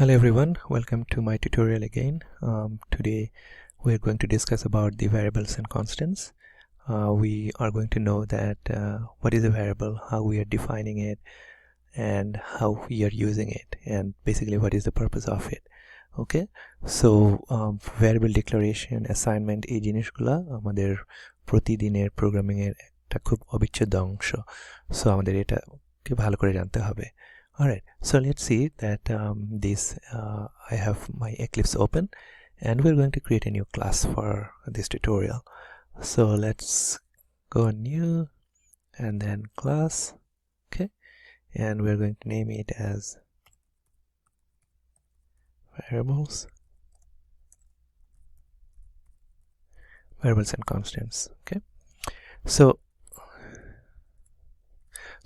Hello everyone, welcome to my tutorial again. Today we are going to discuss about the variables and constants. We are going to know that what is a variable, how we are defining it, and how we are using it, and basically what is the purpose of it. Okay, so variable declaration, assignment, এই জিনিসগুলো আমাদের প্রতিদিনের programming এর একটা খুব অবিচ্ছেদ্য অংশ। So আমাদের এটাকে ভালো করে জানতে হবে। Alright, so let's see that I have my Eclipse open and we're going to create a new class for this tutorial. So let's go new and then class, okay, and we're going to name it as variables and constants. Okay,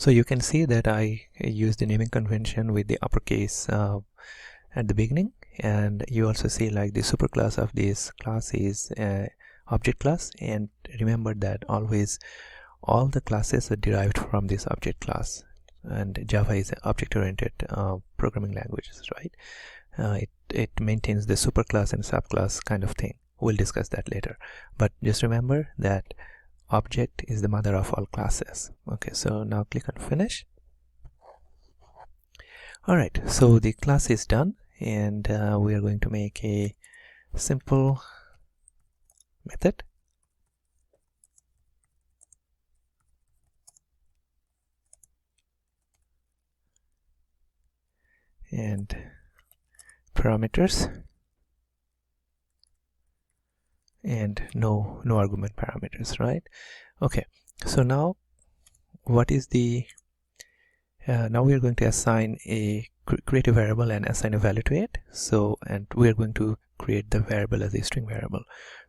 so you can see that I use the naming convention with the uppercase at the beginning, and you also see like the superclass of this class is object class, and remember that always all the classes are derived from this object class, and Java is an object-oriented programming languages, right? It maintains the superclass and subclass kind of thing. We'll discuss that later, but just remember that object is the mother of all classes. Okay, so now click on finish. Alright, so the class is done, and we are going to make a simple method. And parameters, and no argument parameters, right? Okay, so now what is the now we are going to assign create a variable and assign a value to it. So, and we are going to create the variable as a string variable.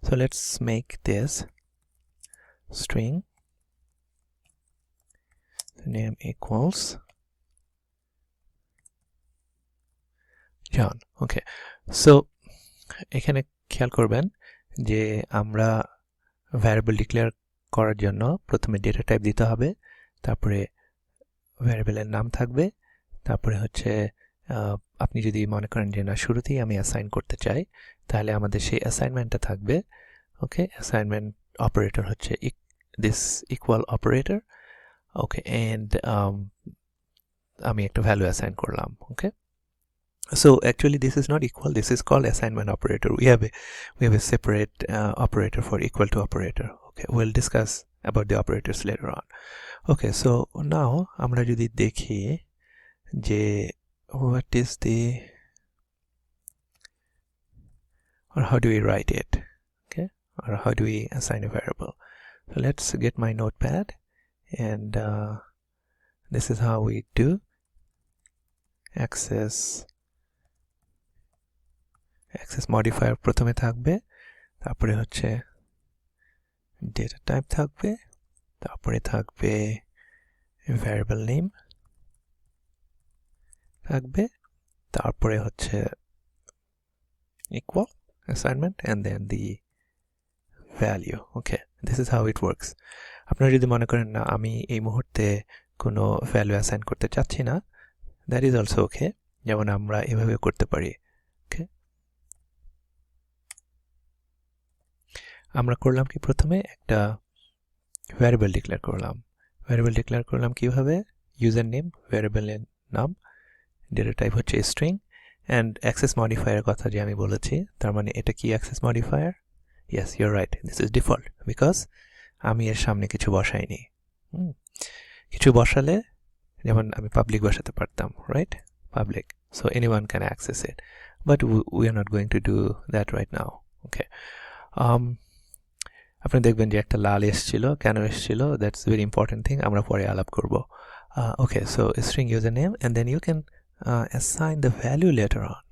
So let's make this string, the name equals John. Okay, so এখানে খেয়াল করবেন যে আমরা variable declare করার জন্য প্রথমে data type দিতে হবে, তারপরে ভ্যারিয়েবলের নাম থাকবে, তারপরে হচ্ছে আপনি যদি মনে করেন যে না শুরুতেই আমি অ্যাসাইন করতে চাই, তাহলে আমাদের সেই অ্যাসাইনমেন্টটা থাকবে। ওকে, অ্যাসাইনমেন্ট অপারেটর হচ্ছে this equal operator. Okay, and আমি একটা ভ্যালু অ্যাসাইন করলাম। ওকে, so actually this is not equal, this is called assignment operator. We have a separate operator for equal to operator. Okay, we'll discuss about the operators later on. Okay, so now আমরা যদি দেখি যে what is the, or how do we write it, okay, or how do we assign a variable. So let's get my notepad, and this is how we do access modifier প্রথমে থাকবে, তারপরে হচ্ছে data type থাকবে, তারপরে থাকবে variable name থাকবে, তারপরে হচ্ছে equal assignment, and then the value. Okay, this is how it works. আপনারা যদি মনে করেন না আমি এই মুহূর্তে কোনো ভ্যালু অ্যাসাইন করতে চাচ্ছি না, that is also okay, যেমন আমরা এভাবে করতে পারি। Okay, আমরা করলাম কি, প্রথমে একটা ভ্যারিয়েবল ডিক্লেয়ার করলাম কিভাবে, ইউজার নেম, ভ্যারিয়েবলের নাম, ডেটা টাইপ হচ্ছে স্ট্রিং, এন্ড অ্যাক্সেস মডিফায়ারের কথা যে আমি বলেছি, তার মানে এটা কি access modifier? Yes, you are right, this is default, because আমি এর সামনে কিছু বসাইনি। কিছু বসালে যেমন আমি পাবলিক বসাতে পারতাম, right, public, so anyone can access it, but we are not going to do that right now. Okay, আপনি দেখবেন যে একটা লাল এসেছিল, কেন এসেছিল, দ্যাটস ভেরি ইম্পর্টেন্ট থিং, আমরা পরে আলাপ করব। ওকে, so string username, and then you can assign the value later on.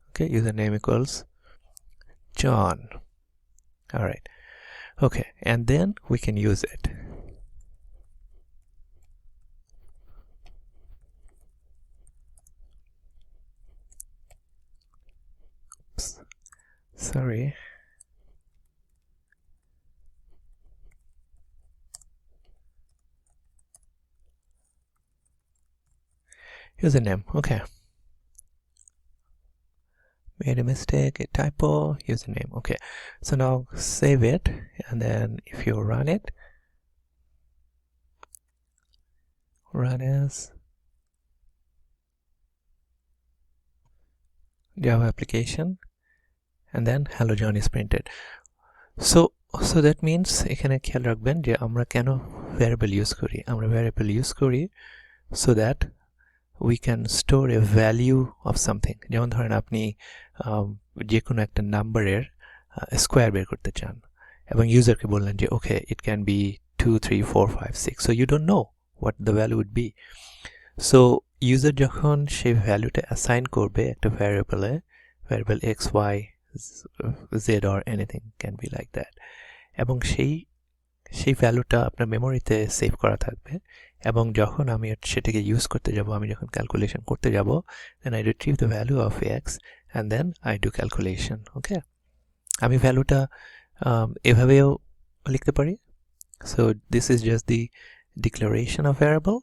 Okay, username equals John. All right, okay, and then we can use it. Sorry, username. Okay, made a mistake, a typo, username. Okay, so now save it, and then if you run it, run as Java application, and then hello John is printed. So that means এখানে খেয়াল রাখবেন যে আমরা কেন variable use করি। আমরা variable use করি so that we can store a value of something. যেমন ধরেন আপনি যে কোনো একটা নাম্বারের স্কোয়ার বের করতে চান এবং ইউজারকে বললেন যে ওকে it can be 2 3 4 5 6, so you don't know what the value would be. So user যখন সেই ভ্যালুটা অ্যাসাইন করবে একটা ভ্যারিয়েবলে, variable x y z or anything can be like that, এবং সেই ভ্যালুটা আপনার মেমোরিতে সেভ করা থাকবে, এবং যখন আমি সেটাকে ইউজ করতে যাব, আমি যখন ক্যালকুলেশন করতে যাব, then I retrieve the value of x and then I do calculation. Okay, আমি ভ্যালুটা এভাবেও লিখতে পারি. So this is just the declaration of variable,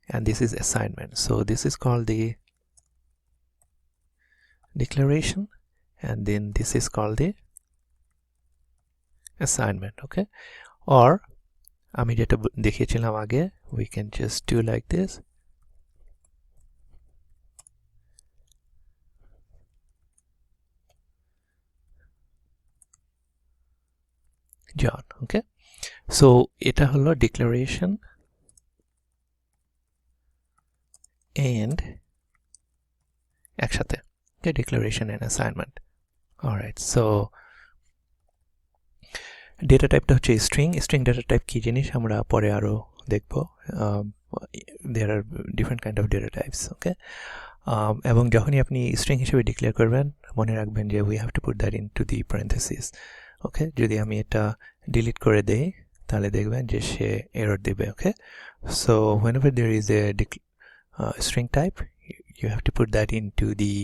and this is assignment. So this is called the declaration, and then this is called the assignment. Okay, or আমি যেটা দেখিয়েছিলাম আগে, we can just do like this. John. Okay, so এটা হলো declaration and একসাথে, okay, declaration and assignment. Alright, so data টাইপটা হচ্ছে string data type কি জিনিস আমরা পরে আরো দেখব. there are different kind of data types. Okay, এবং যখনই আপনি স্ট্রিং হিসেবে ডিক্লেয়ার করবেন, মনে রাখবেন যে we have to put that into the parentheses. ওকে, যদি আমি এটা ডিলিট করে দেই তাহলে দেখবেন যে সে এরর দিবে. ওকে, so whenever there is a string type, you have to put that into the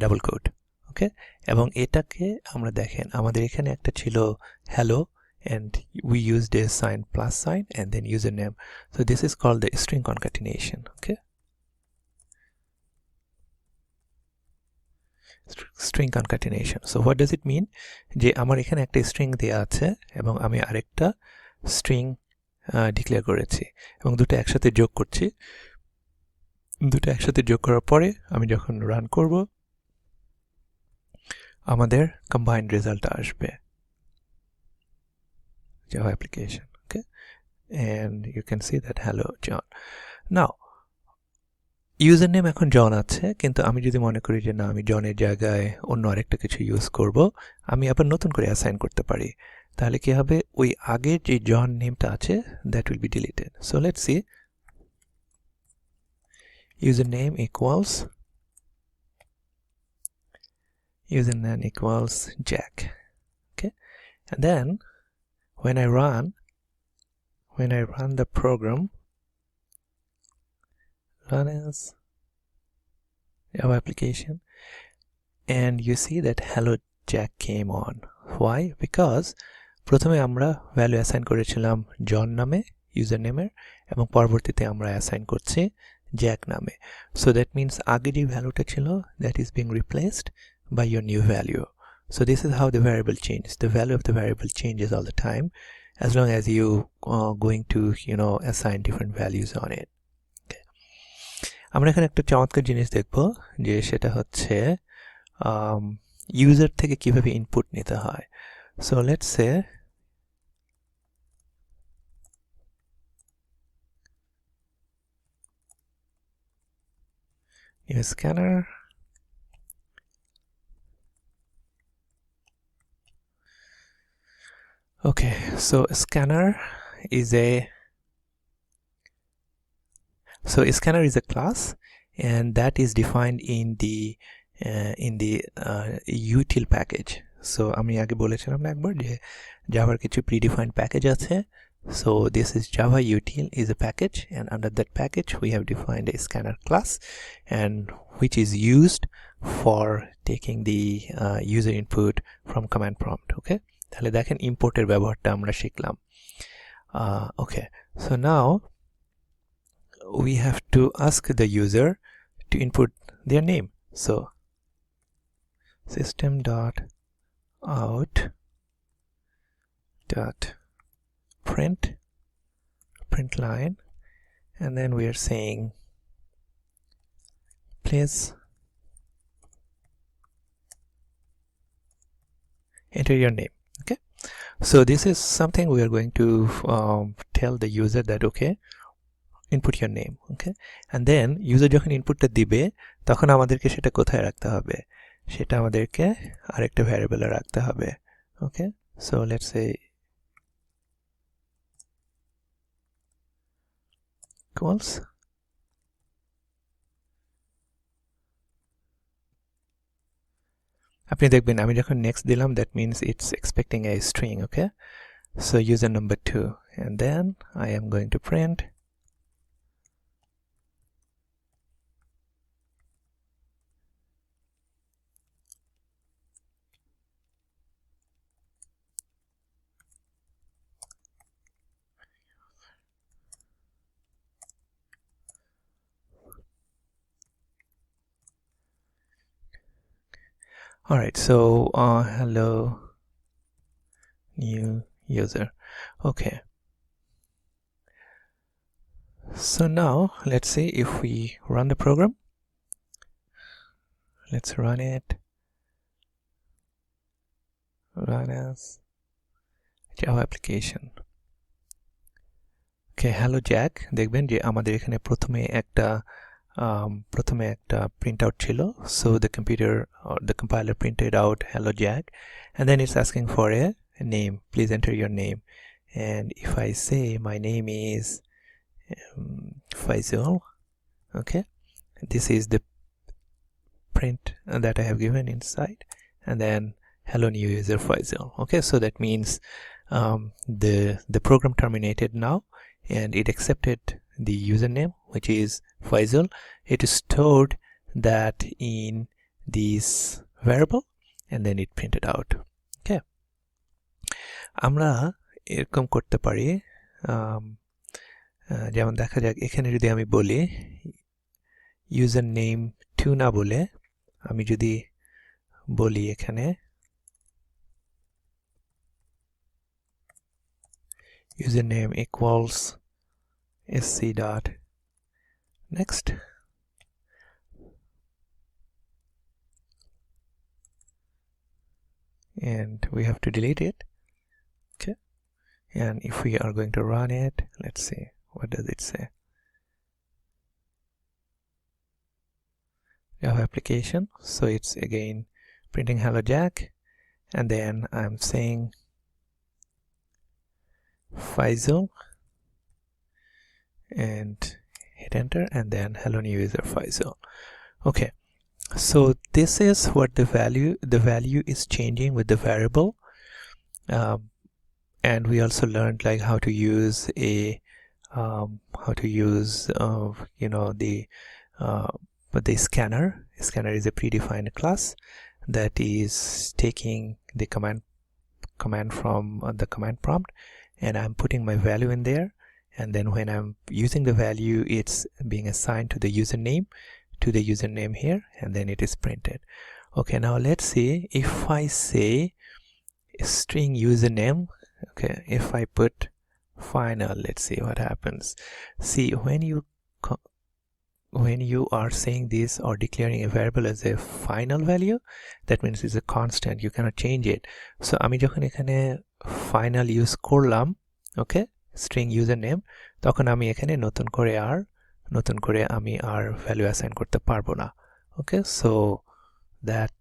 double quote. ওকে, এবং এটাকে আমরা দেখেন আমাদের এখানে একটা ছিল hello, and we used a sign plus sign and then username. So this is called the string concatenation. Okay, string concatenation. So what does it mean? যে আমার এখানে একটা string দেয়া আছে এবং আমি আরেকটা string ডিক্লেয়ার করেছি এবং দুটো একসাথে যোগ করছি. দুটো একসাথে যোগ করার পরে আমি যখন রান করব, আমাদের combined result আসবে, Java application. Okay, and you can see that hello John. Now username এখন জন আছে, কিন্তু আমি যদি মনে করি যে না আমি জনের জায়গায় অন্য আরেকটা কিছু ইউজ করব, আমি আবার নতুন করে অ্যাসাইন করতে পারি. তাহলে কি হবে, ওই আগের যে জন নেমটা আছে that will be deleted. So let's see, username equals Jack. Okay, and then when I run the program, run as Java application, and you see that hello Jack came on. Why? Because প্রথমে আমরা value assign করেছিলাম জন নামে ইউজারনেমের, এবং পরবর্তীতে আমরা assign করছি Jack নামে. So that means আগে যে ভ্যালুটা ছিল that is being replaced by your new value. So this is how the variable changes. The value of the variable changes all the time as long as you going to assign different values on it. Okay, আমরা এখানে একটা চমৎকার জিনিস দেখব, যে সেটা হচ্ছে user থেকে কিভাবে ইনপুট নিতে হয়. So let's say new scanner, okay, so scanner is a class, and that is defined in the util package. So আমি আগে বলেছিলাম না একবার যে জাভার কিছু predefined package আছে. So this is Java util is a package, and under that package we have defined a scanner class, and which is used for taking the user input from command prompt. Okay, তাহলে দেখেন ইম্পোর্টের ব্যবহারটা আমরা শিখলাম. Okay, so now we have to ask the user to input their name. So system.out.print line, and then we are saying please enter your name. Okay, so this is something we are going to tell the user that okay, input your name. Okay, and then user যখন ইনপুটটা দিবে তখন আমাদেরকে সেটা কোথায় রাখতে হবে, সেটা আমাদেরকে আরেকটা ভ্যারিয়েবলে রাখতে হবে। Okay, so let's say equals আপনি দেখবেন আমি যখন next দিলাম that means it's expecting a string. Okay, so user number 2, and then I am going to print Alright, so hello new user. Okay, so now let's see if we run the program. Let's run it. Run as Java application. Okay, hello Jack. দেখবেন যে আমাদের এখানে প্রথমে একটা printout ছিল, so the computer or the compiler printed out hello Jack, and then it's asking for a name. Please enter your name. And if I say my name is Faisal, okay, this is the print that I have given inside, and then hello new user Faisal. Okay, so that means the program terminated now, and it accepted the username, which is Faisal. It is stored that in this variable, and then it printed out. Okay, আমরা এরকম করতে পারি, যেমন দেখা যাক এখানে যদি আমি বলি ইউজার নেম 2 না বলে আমি যদি বলি এখানে username equals sc dot next, and we have to delete it. Okay, and if we are going to run it, let's see what does it say. Java application, so it's again printing hello Jack, and then I'm saying Faisal and hit enter, and then hello new user Faisal. Okay, so this is what the value is changing with the variable, and we also learned like how to use you know the scanner. Scanner is a predefined class that is taking the command from the command prompt, and I'm putting my value in there, and then when I'm using the value it's being assigned to the username here, and then it is printed. Okay, now let's see if I say string username. Okay, if I put final, let's see what happens. See, when you are saying this or declaring a variable as a final value, that means it's a constant, you cannot change it. So আমি যখন এখানে final use করলাম, okay, string username, তখন আমি এখানে নতুন করে আমি আর value assign করতে পারবো না. Okay, so that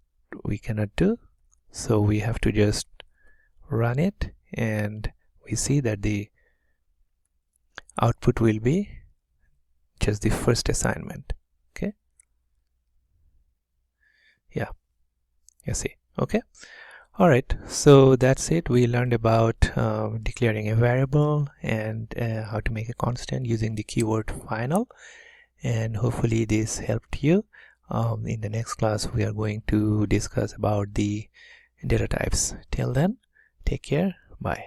we cannot do, so we have to just run it, and we see that the output will be just the first assignment. Okay, yeah, you see. Okay, all right, so that's it. We learned about declaring a variable and how to make a constant using the keyword final, and hopefully this helped you. In the next class we are going to discuss about the data types. Till then, take care, bye.